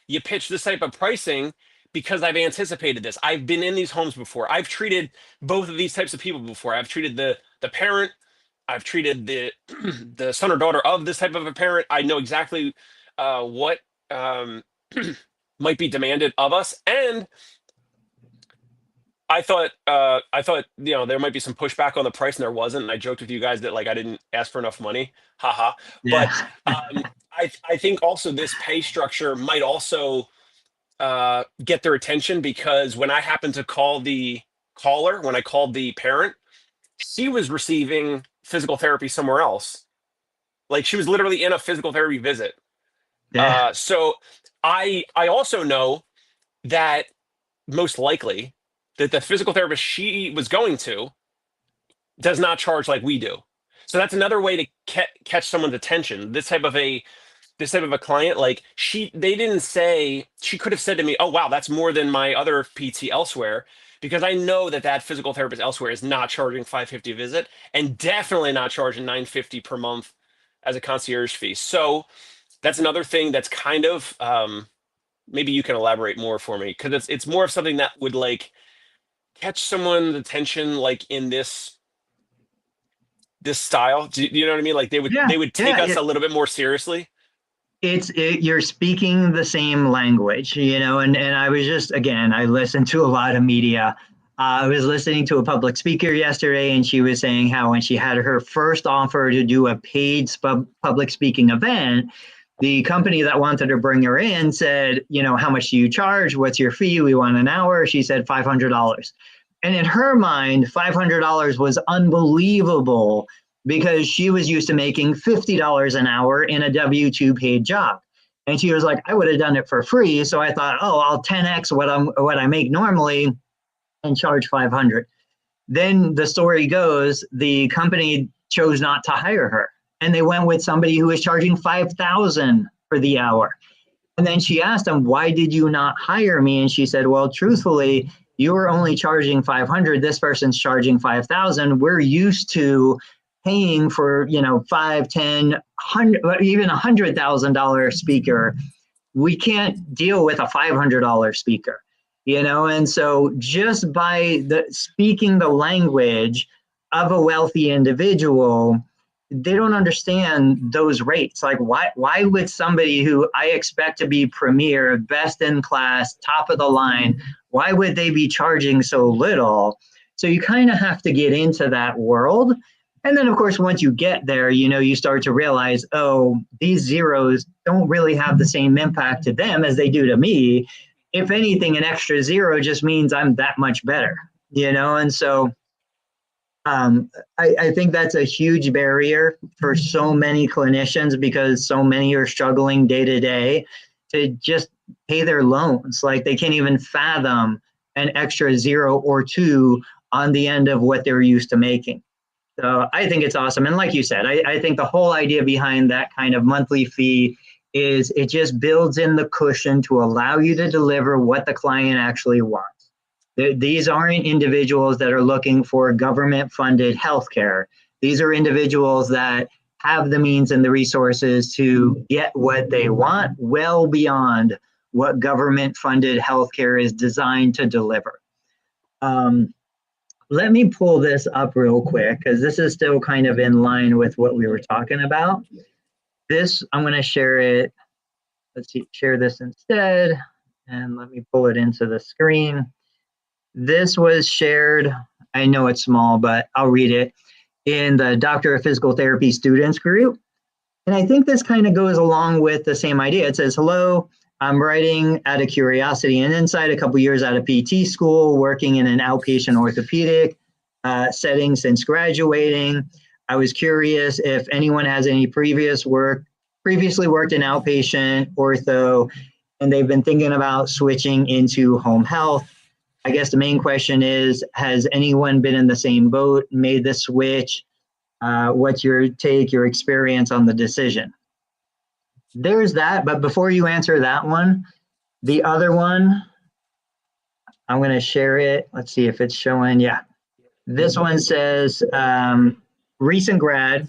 you pitch this type of pricing because I've anticipated this. I've been in these homes before. I've treated both of these types of people before. I've treated the parent. I've treated the the son or daughter of this type of a parent. I know exactly what might be demanded of us, and I thought there might be some pushback on the price, and there wasn't. And I joked with you guys that like I didn't ask for enough money, haha. But
Yeah.
I think also this pay structure might also get their attention because when I happened to call the caller, when I called the parent, she was receiving physical therapy somewhere else. Like she was literally in a physical therapy visit.
Yeah.
So I also know that most likely that the physical therapist she was going to does not charge like we do. So that's another way to catch someone's attention. This type of a client, like they didn't say, she could have said to me, oh wow, that's more than my other PT elsewhere, because I know that that physical therapist elsewhere is not charging 550 a visit and definitely not charging 950 per month as a concierge fee. So that's another thing that's kind of maybe you can elaborate more for me because it's more of something that would like catch someone's attention like in this style. Do you know what I mean? Like
Yeah.
they would take us
Yeah.
a little bit more seriously.
You're speaking the same language, and I was just, again, I listen to a lot of media. I was listening to a public speaker yesterday, and she was saying how when she had her first offer to do a paid public speaking event, the company that wanted to bring her in said, how much do you charge? What's your fee? We want an hour. She said $500. And in her mind, $500 was unbelievable because she was used to making $50 an hour in a W-2 paid job. And she was like, I would have done it for free. So I thought, oh, I'll 10x what I make normally and charge 500. Then the story goes, the company chose not to hire her. And they went with somebody who was charging 5,000 for the hour. And then she asked them, why did you not hire me? And she said, well, truthfully, you were only charging 500. This person's charging 5,000. We're used to paying for, 5, 10, 100, even $100,000 speaker. We can't deal with a $500 speaker. And so just by speaking the language of a wealthy individual, they don't understand those rates. Like why would somebody who I expect to be premier, best in class, top of the line, why would they be charging so little? So you kind of have to get into that world. And then of course, once you get there, you start to realize, oh, these zeros don't really have the same impact to them as they do to me. If anything, an extra zero just means I'm that much better, and so I think that's a huge barrier for so many clinicians because so many are struggling day to day to just pay their loans. Like they can't even fathom an extra zero or two on the end of what they're used to making. So I think it's awesome. And like you said, I think the whole idea behind that kind of monthly fee is it just builds in the cushion to allow you to deliver what the client actually wants. These aren't individuals that are looking for government-funded healthcare. These are individuals that have the means and the resources to get what they want well beyond what government-funded healthcare is designed to deliver. Let me pull this up real quick because this is still kind of in line with what we were talking about. This, I'm going to share it. Let's see, share this instead. And let me pull it into the screen. This was shared, I know it's small, but I'll read it, in the Doctor of Physical Therapy students group. And I think this kind of goes along with the same idea. It says, hello, I'm writing out of curiosity and insight, a couple years out of PT school, working in an outpatient orthopedic setting since graduating. I was curious if anyone has any previously worked in outpatient ortho, and they've been thinking about switching into home health. I guess the main question is, has anyone been in the same boat, made the switch? What's your take, your experience on the decision? There's that, but before you answer that one, the other one, I'm going to share it. Let's see if it's showing. Yeah. This one says, recent grad,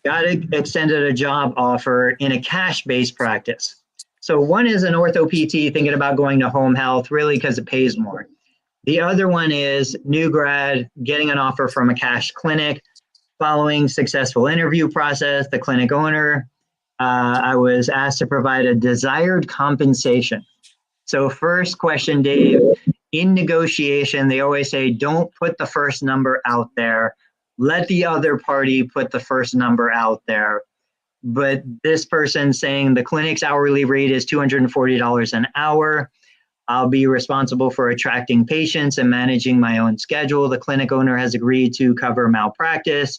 got extended a job offer in a cash-based practice. So one is an ortho PT thinking about going to home health, really because it pays more. The other one is new grad getting an offer from a cash clinic. Following successful interview process, the clinic owner, I was asked to provide a desired compensation. So first question, Dave, in negotiation, they always say, don't put the first number out there. Let the other party put the first number out there. But this person saying the clinic's hourly rate is $240 an hour. I'll be responsible for attracting patients and managing my own schedule. The clinic owner has agreed to cover malpractice,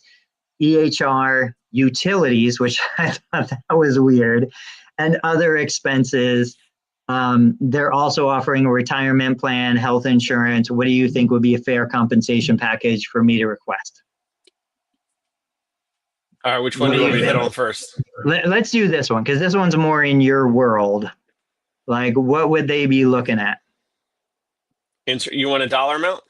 EHR, utilities, which I thought that was weird, and other expenses. They're also offering a retirement plan, health insurance. What do you think would be a fair compensation package for me to request?
All right, which one do you want me to hit on first?
Let's do this one because this one's more in your world. Like, what would they be looking at?
You want a dollar amount?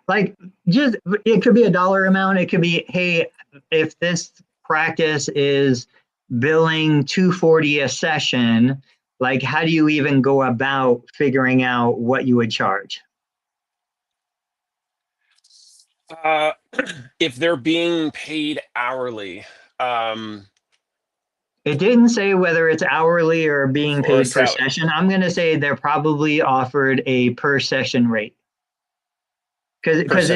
Like, just it could be a dollar amount. It could be, hey, if this practice is billing $240 a session, like, how do you even go about figuring out what you would charge?
If they're being paid hourly,
it didn't say whether it's hourly or being paid per session. I'm going to say they're probably offered a per session rate because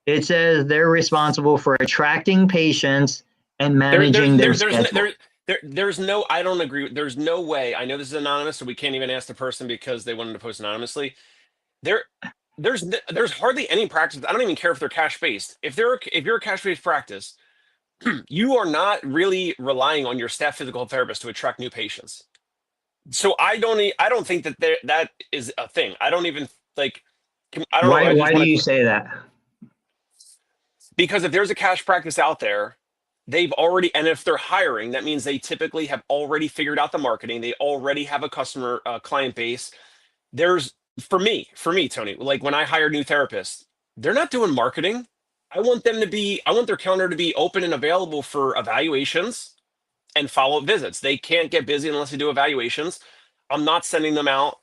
it says they're responsible for attracting patients and managing their schedule.
There's no, I don't agree. There's no way. I know this is anonymous, so we can't even ask the person because they wanted to post anonymously. There's hardly any practice. I don't even care if they're cash based. If you're a cash based practice, you are not really relying on your staff physical therapist to attract new patients. So I don't think that that is a thing. I don't even like. I don't know.
Why do you say that?
Because if there's a cash practice out there, they've already, and if they're hiring, that means they typically have already figured out the marketing. They already have a customer client base. For me, Tony, like when I hire new therapists, they're not doing marketing. I want their calendar to be open and available for evaluations and follow-up visits. They can't get busy unless they do evaluations. I'm not sending them out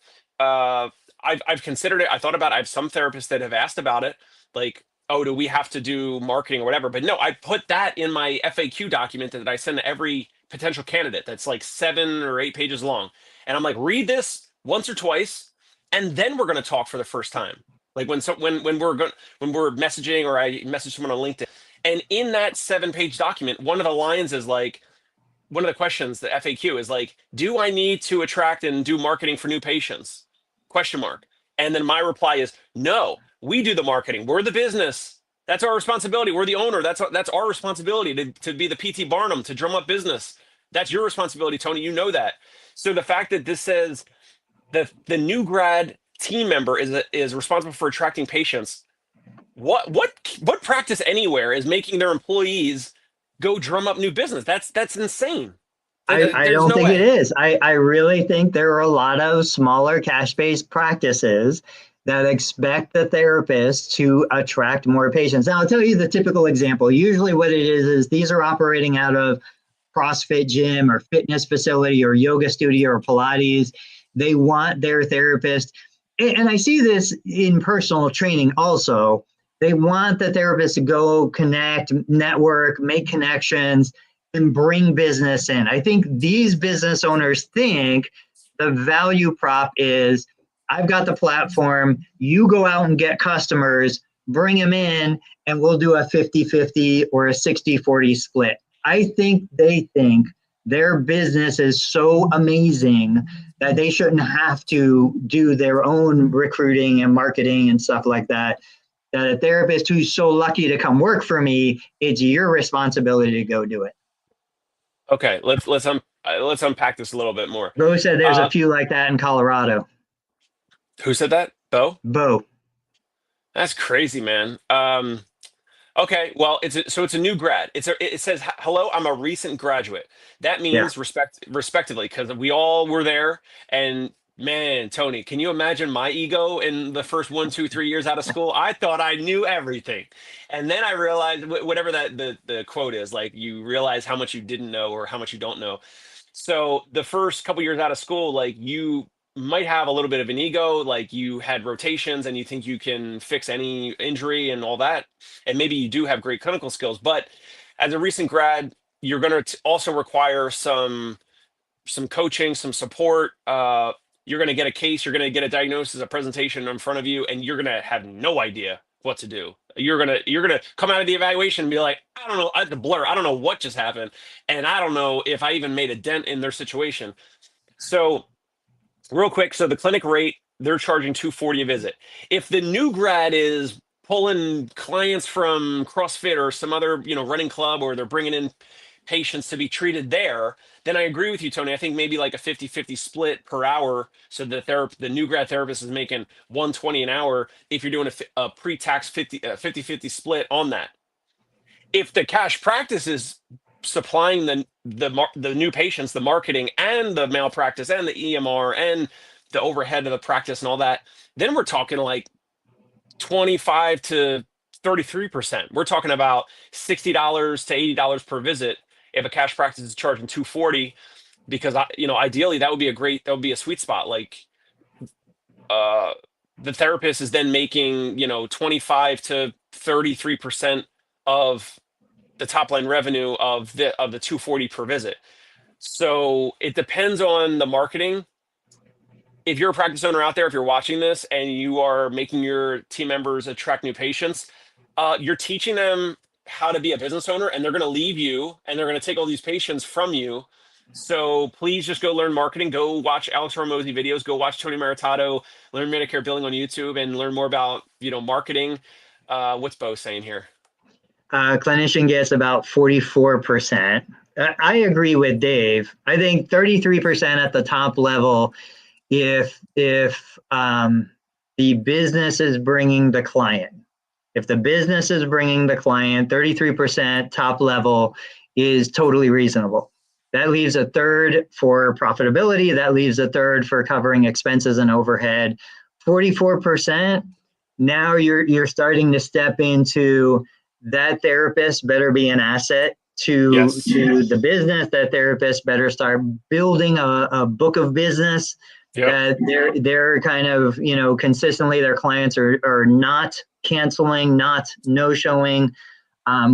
I've considered it. I thought about it. I have some therapists that have asked about it, like, oh, do we have to do marketing or whatever? But no, I put that in my FAQ document that I send to every potential candidate. That's like 7 or 8 pages long, and I'm like, read this once or twice, and then we're going to talk for the first time. Like when we're messaging, or I message someone on LinkedIn, and in that 7-page document, one of the lines is like, one of the questions, the FAQ is like, do I need to attract and do marketing for new patients? Question mark. And then my reply is, no, we do the marketing. We're the business. That's our responsibility. We're the owner. That's our responsibility to be the PT Barnum, to drum up business. That's your responsibility, Tony. You know that. So the fact that this says the new grad team member is responsible for attracting patients. What practice anywhere is making their employees go drum up new business? That's insane.
I
There's
don't
no
think it
way.
is. I really think there are a lot of smaller cash-based practices that expect the therapist to attract more patients. Now, I'll tell you the typical example. Usually what it is these are operating out of CrossFit gym or fitness facility or yoga studio or Pilates. They want their therapist, and I see this in personal training also. They want the therapist to go connect, network, make connections, and bring business in. I think these business owners think the value prop is, I've got the platform, you go out and get customers, bring them in, and we'll do a 50-50 or a 60-40 split. I think they think their business is so amazing that they shouldn't have to do their own recruiting and marketing and stuff like that. That a therapist who's so lucky to come work for me, it's your responsibility to go do it.
Okay, let's unpack this a little bit more.
Bo said there's a few like that in Colorado.
Who said that? Bo?
Bo.
That's crazy, man. Okay, well, it's a new grad. It says, hello, I'm a recent graduate. That
Yeah.
means respectively, because we all were there. And man, Tony, can you imagine my ego in the first 1, 2, 3 years out of school? I thought I knew everything, and then I realized whatever that the quote is, like, you realize how much you didn't know or how much you don't know. So the first couple years out of school, like, you might have a little bit of an ego, like you had rotations and you think you can fix any injury and all that, and maybe you do have great clinical skills, but as a recent grad, you're going to also require some coaching, some support. You're going to get a case, you're going to get a diagnosis, a presentation in front of you, and you're going to have no idea what to do. You're gonna come out of the evaluation and be like, I don't know, I had to blur, I don't know what just happened, and I don't know if I even made a dent in their situation. So real quick, so the clinic rate, they're charging $240 a visit. If the new grad is pulling clients from CrossFit or some other, running club, or they're bringing in patients to be treated there, then I agree with you, Tony. I think maybe like a 50-50 split per hour. So the new grad therapist is making $120 an hour if you're doing a pre-tax 50-50 split on that. If the cash practice is supplying the new patients, the marketing and the malpractice and the EMR and the overhead of the practice and all that, then we're talking like 25 to 33%. We're talking about $60 to $80 per visit if a cash practice is charging $240, because ideally that would be a sweet spot. Like, the therapist is then making 25 to 33% of the top line revenue of the 240 per visit. So it depends on the marketing. If you're a practice owner out there, if you're watching this and you are making your team members attract new patients, you're teaching them how to be a business owner, and they're going to leave you and they're going to take all these patients from you. So please just go learn marketing. Go watch Alex Hormozi videos. Go watch Tony Maritato, learn Medicare billing on YouTube, and learn more about marketing. What's Bo saying here?
Clinician gets about 44%. I agree with Dave. I think 33% at the top level, if the business is bringing the client. If the business is bringing the client, 33% top level is totally reasonable. That leaves a third for profitability. That leaves a third for covering expenses and overhead. 44%, now you're starting to step into that therapist better be an asset to the business. That therapist better start building a book of business
Yep.
that they're kind of, consistently their clients are not canceling, not no showing,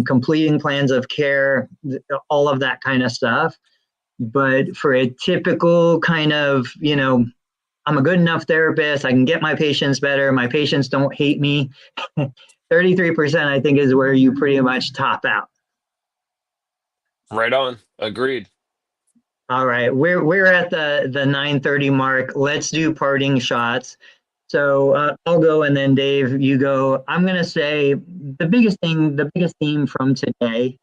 completing plans of care, all of that kind of stuff. But for a typical kind of, I'm a good enough therapist, I can get my patients better, my patients don't hate me. 33%, I think, is where you pretty much top out.
Right on. Agreed.
All right, we're at the 9:30 mark. Let's do parting shots. So I'll go, and then Dave, you go. I'm gonna say the biggest theme from today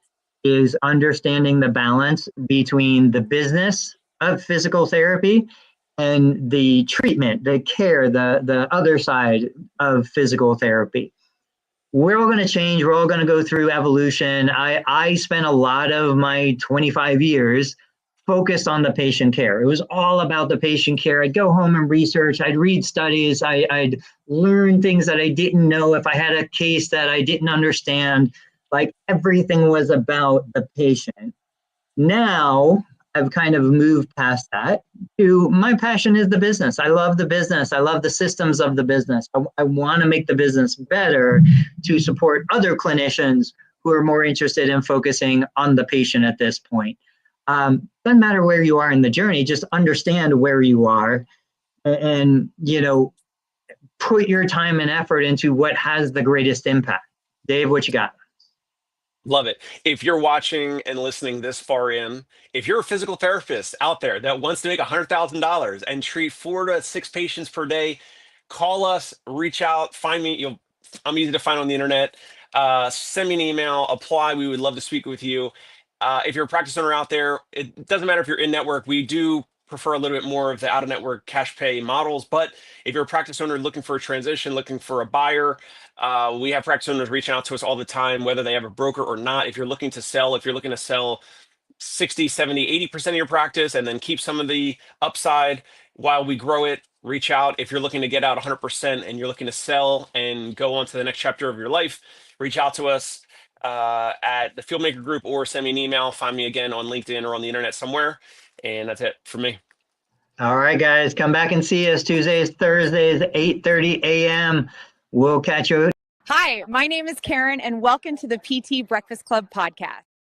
is understanding the balance between the business of physical therapy and the treatment, the care, the other side of physical therapy. We're all going to change. We're all going to go through evolution. I spent a lot of my 25 years focused on the patient care. It was all about the patient care. I'd go home and research. I'd read studies. I'd learn things that I didn't know. If I had a case that I didn't understand, like everything was about the patient. Now I've kind of moved past that to my passion is the business. I love the business. I love the systems of the business. I want to make the business better to support other clinicians who are more interested in focusing on the patient at this point. Doesn't matter where you are in the journey, just understand where you are and, put your time and effort into what has the greatest impact. Dave, what you got?
Love it. If you're watching and listening this far in, if you're a physical therapist out there that wants to make $100,000 and treat 4 to 6 patients per day, call us, reach out, find me. I'm easy to find on the internet. Send me an email, apply. We would love to speak with you. If you're a practice owner out there, it doesn't matter if you're in network. We do prefer a little bit more of the out of network cash pay models. But if you're a practice owner looking for a transition, looking for a buyer, we have practice owners reaching out to us all the time, whether they have a broker or not. If you're looking to sell 60, 70, 80% of your practice and then keep some of the upside while we grow it, reach out. If you're looking to get out 100% and you're looking to sell and go on to the next chapter of your life, reach out to us at the Fieldmaker Group or send me an email. Find me again on LinkedIn or on the internet somewhere. And that's it for me.
All right, guys, come back and see us Tuesdays, Thursdays, 8:30 a.m. We'll catch you.
Hi, my name is Karen, and welcome to the PT Breakfast Club podcast.